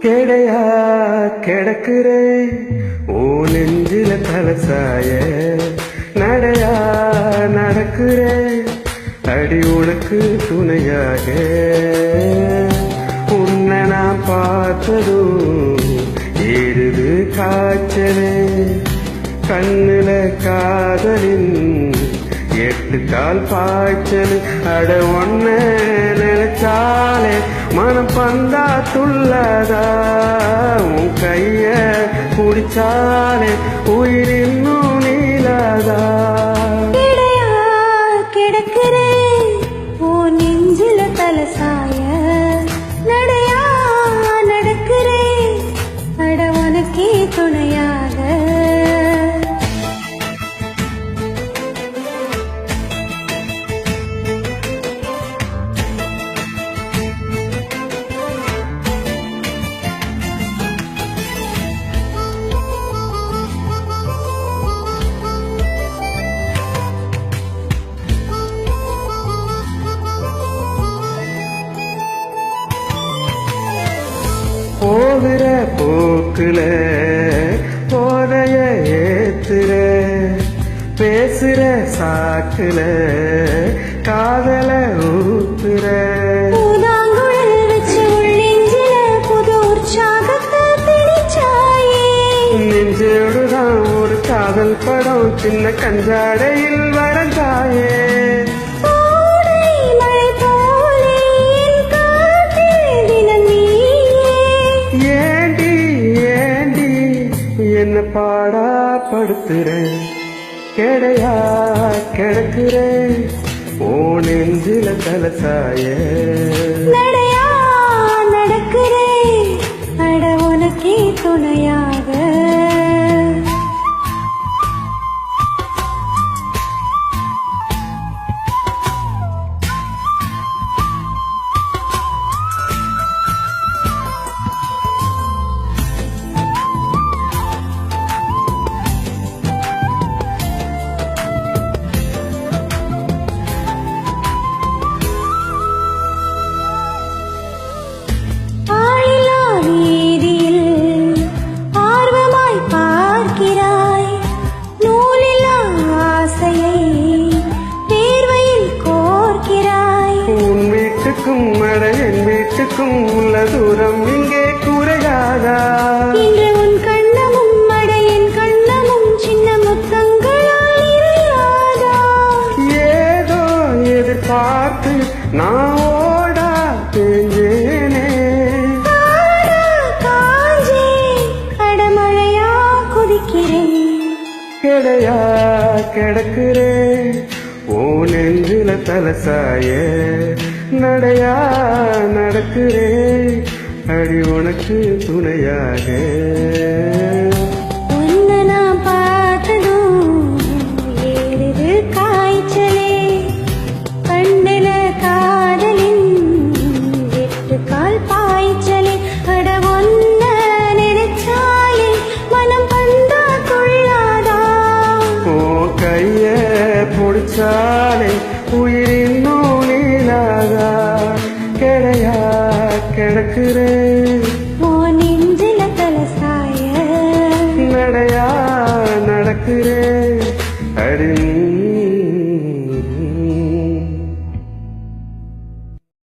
கெடையா கிடக்குறே ஓ நெஞ்சில தலசாய நடையா நடக்குறே அடி உனக்கு துணையாக உன்னை நான் பார்த்ததும் ஏறுது காய்ச்சலே கண்ணுல காதலின் 8 கால் பாய்ச்சல் அட ஒன்ன நினைச்சாலே மனம் பந்தா துள்ளதா உன் கைய குடிச்சாலே உயிர் இன்னும் நீளாதா கிடக்கிறேன் ஓ நெஞ்சில தலசாய நடையா நடக்கிறேன் அட உனக்கே துணையாக போகிற போக்குல போதைய ஏத்துற பேசுற சாக்குல காதல ஊத்துற நெஞ்சோடுதான் ஒரு காதல் படம் சின்ன கஞ்சாடையில் வரைஞ்சாயே என்ன பாடா படுத்துறேன் கெடையா கிடக்குறேன் ஓ நெஞ்சில தலசாய நடையா நடக்கிறேன் அட உனக்கே துணையாக என் வீட்டுக்கும் உள்ள தூரம் இங்கே குறையாதா இன்று உன் கண்ணமும் மட என் கண்ணமும் சின்ன முத்தங்களால் நிறையாதா ஏதோ எதிர்பார்த்து நான் ஓடா தேஞ்சேனே காஞ்சே அடமழையா குதிக்கிறேன் கெடையா கிடக்குறேன் ஓ நெஞ்சில தலசாய நடையா நடக்கிறேன் அடி உனக்கு துணையாக உன்னை நான் பார்த்ததும் ஏறுது காய்ச்சலே கண்ணுல காதலின் 8 கால் பாய்ச்சலே அட ஒன்ன நினைச்சாலே மனம் பந்தா கொள்ளாதா ஓ கைய பிடிச்சாலே உயிர் இன்னும் நீளாதா கெடையா கிடக்குறேன் ஓ நெஞ்சில தலசாய நடையா நடக்கிறேன் அடி